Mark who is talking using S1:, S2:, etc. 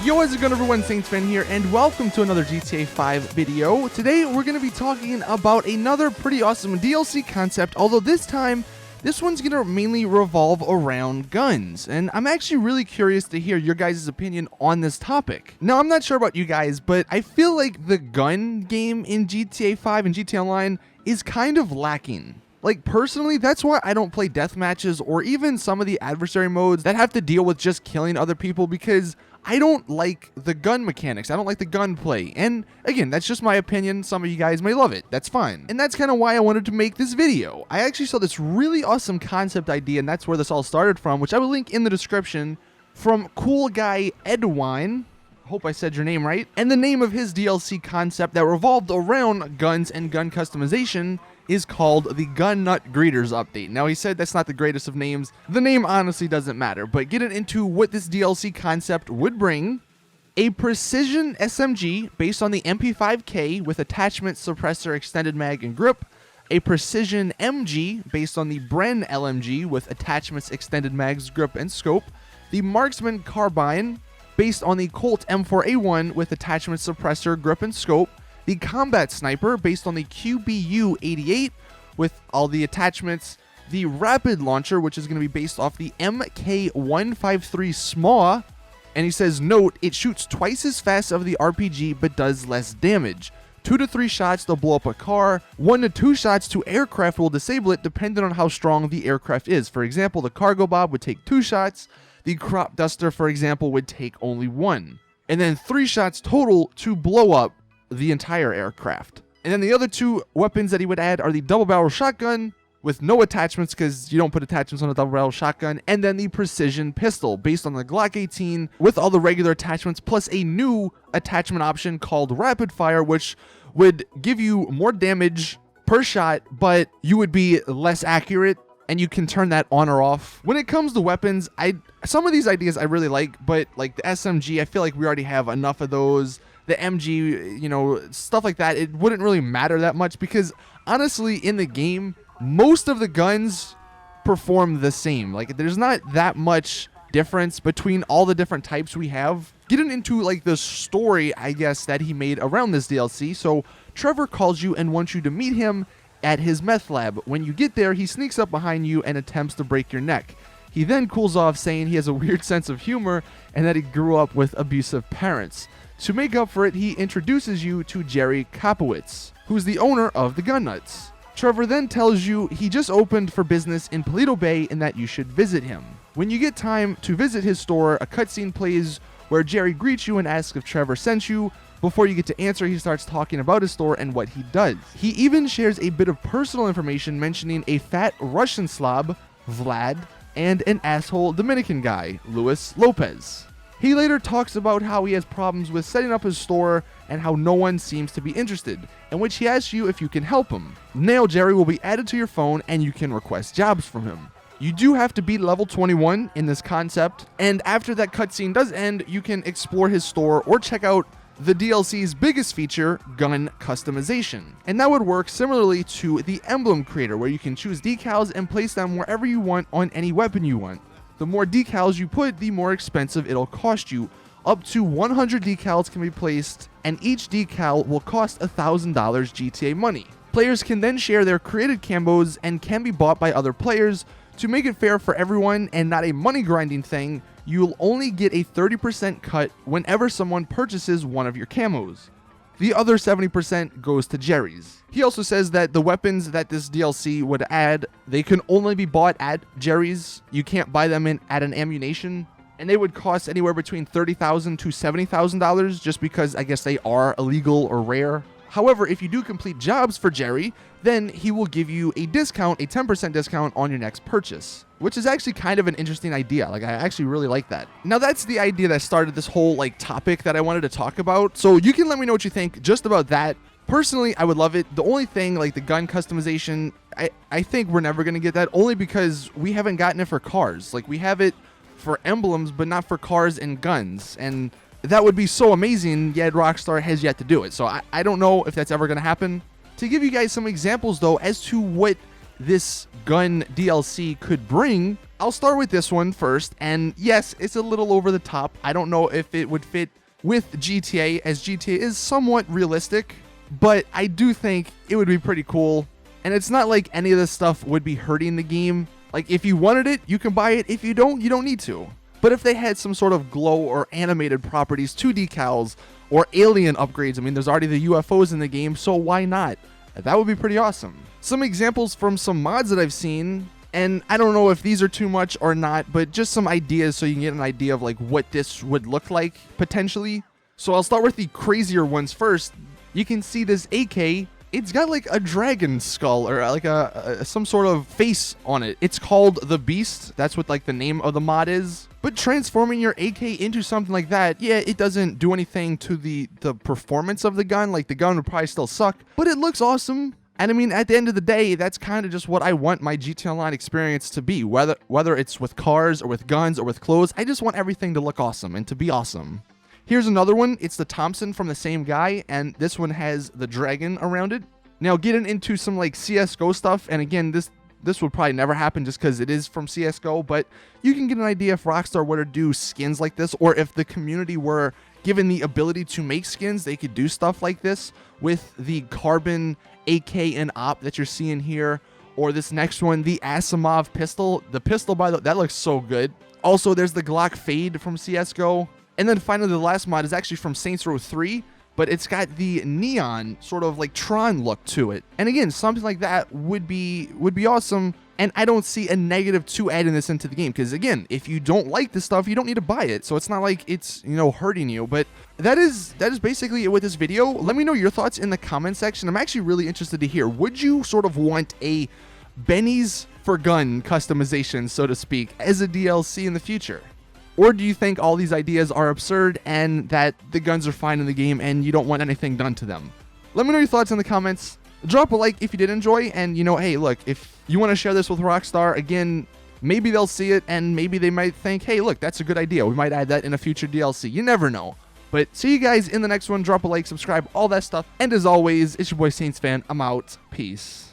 S1: Yo, how's it going, everyone? Saintsfan here, and welcome to another GTA 5 video. Today, we're going to be talking about another pretty awesome DLC concept, although this time, this one's going to mainly revolve around guns, and I'm actually really curious to hear your guys' opinion on this topic. Now, I'm not sure about you guys, but I feel like the gun game in GTA 5 and GTA Online is kind of lacking. Like, personally, that's why I don't play death matches or even some of the adversary modes that have to deal with just killing other people, because I don't like the gun mechanics. I don't like the gunplay. And again, that's just my opinion. Some of you guys may love it. That's fine. And that's kind of why I wanted to make this video. I actually saw this really awesome concept idea, and that's where this all started from, which I will link in the description, from cool guy Edwine. Hope I said your name right. And the name of his DLC concept that revolved around guns and gun customization is called the Gun Nut Greeters Update. Now, he said that's not the greatest of names. The name honestly doesn't matter, but getting into what this DLC concept would bring: a precision SMG based on the MP5K with attachment, suppressor, extended mag, and grip; a precision MG based on the Bren LMG with attachments, extended mags, grip, and scope; the Marksman Carbine based on the Colt M4A1 with attachment, suppressor, grip, and scope; the Combat Sniper based on the QBU-88 with all the attachments; the Rapid Launcher, which is going to be based off the MK153 SMAW, and he says, note, it shoots twice as fast of the RPG but does less damage. 2 to 3 shots to blow up a car, 1 to 2 shots to aircraft will disable it depending on how strong the aircraft is. For example, the Cargo Bob would take 2 shots, the Crop Duster, for example, would take only 1. And then 3 shots total to blow up the entire aircraft. And then the other 2 weapons that he would add are the double barrel shotgun with no attachments, because you don't put attachments on a double barrel shotgun, and then the precision pistol based on the Glock 18 with all the regular attachments, plus a new attachment option called rapid fire, which would give you more damage per shot, but you would be less accurate, and you can turn that on or off. When it comes to weapons, some of these ideas I really like, but like the SMG, I feel like we already have enough of those. The MG, stuff like that, it wouldn't really matter that much, because honestly, in the game, most of the guns perform the same. Like, there's not that much difference between all the different types we have. Getting into like the story, I guess, that he made around this DLC. So Trevor calls you and wants you to meet him at his meth lab. When you get there, he sneaks up behind you and attempts to break your neck. He then cools off, saying he has a weird sense of humor and that he grew up with abusive parents. To make up for it, he introduces you to Jerry Kopowitz, who's the owner of the Gun Nuts. Trevor then tells you he just opened for business in Paleto Bay and that you should visit him. When you get time to visit his store, a cutscene plays where Jerry greets you and asks if Trevor sent you. Before you get to answer, he starts talking about his store and what he does. He even shares a bit of personal information, mentioning a fat Russian slob, Vlad, and an asshole Dominican guy, Luis Lopez. He later talks about how he has problems with setting up his store and how no one seems to be interested, in which he asks you if you can help him. Now Jerry will be added to your phone and you can request jobs from him. You do have to beat level 21 in this concept, and after that cutscene does end, you can explore his store or check out the DLC's biggest feature, gun customization. And that would work similarly to the emblem creator, where you can choose decals and place them wherever you want on any weapon you want. The more decals you put, the more expensive it'll cost you. Up to 100 decals can be placed, and each decal will cost $1,000 GTA money. Players can then share their created cambos and can be bought by other players. To make it fair for everyone and not a money grinding thing, you'll only get a 30% cut whenever someone purchases one of your camos. The other 70% goes to Jerry's. He also says that the weapons that this DLC would add, they can only be bought at Jerry's. You can't buy them at an ammunition, and they would cost anywhere between $30,000 to $70,000 just because I guess they are illegal or rare. However, if you do complete jobs for Jerry, then he will give you a discount, a 10% discount on your next purchase, which is actually kind of an interesting idea. Like, I actually really like that. Now, that's the idea that started this whole topic that I wanted to talk about. So you can let me know what you think just about that. Personally, I would love it. The only thing, like the gun customization, I think we're never going to get that, only because we haven't gotten it for cars. Like, we have it for emblems, but not for cars and guns. And that would be so amazing, yet Rockstar has yet to do it. So I don't know if that's ever going to happen. To give you guys some examples, though, as to what this gun DLC could bring, I'll start with this one first, and yes, it's a little over the top. I don't know if it would fit with GTA, as GTA is somewhat realistic, but I do think it would be pretty cool. And it's not like any of this stuff would be hurting the game. Like, if you wanted it, you can buy it. If you don't, you don't need to. But if they had some sort of glow or animated properties, 2 decals, or alien upgrades, I mean, there's already the UFOs in the game, so why not? That would be pretty awesome. Some examples from some mods that I've seen, and I don't know if these are too much or not, but just some ideas so you can get an idea of like what this would look like potentially. So I'll start with the crazier ones first. You can see this AK. It's got like a dragon skull or like some sort of face on it. It's called the Beast. That's what like the name of the mod is. But transforming your AK into something like that, yeah, it doesn't do anything to the performance of the gun. Like, the gun would probably still suck, but it looks awesome. And I mean, at the end of the day, that's kind of just what I want my GTA Online experience to be. Whether it's with cars or with guns or with clothes, I just want everything to look awesome and to be awesome. Here's another one. It's the Thompson from the same guy, and this one has the dragon around it. Now, getting into some like CSGO stuff, and again, this would probably never happen just because it is from CSGO, but you can get an idea if Rockstar were to do skins like this, or if the community were given the ability to make skins, they could do stuff like this with the Carbon AK and Op that you're seeing here, or this next one, the Asimov pistol. The pistol, by the way, that looks so good. Also, there's the Glock Fade from CSGO. And then finally, the last mod is actually from Saints Row 3, but it's got the neon sort of like Tron look to it. And again, something like that would be awesome. And I don't see a negative to adding this into the game, because again, if you don't like this stuff, you don't need to buy it. So it's not like it's, you know, hurting you. But that is basically it with this video. Let me know your thoughts in the comment section. I'm actually really interested to hear, would you sort of want a Benny's for gun customization, so to speak, as a DLC in the future? Or do you think all these ideas are absurd and that the guns are fine in the game and you don't want anything done to them? Let me know your thoughts in the comments. Drop a like if you did enjoy, and you know, hey, look, if you want to share this with Rockstar, again, maybe they'll see it and maybe they might think, hey, look, that's a good idea. We might add that in a future DLC. You never know. But see you guys in the next one. Drop a like, subscribe, all that stuff. And as always, it's your boy Saintsfan. I'm out. Peace.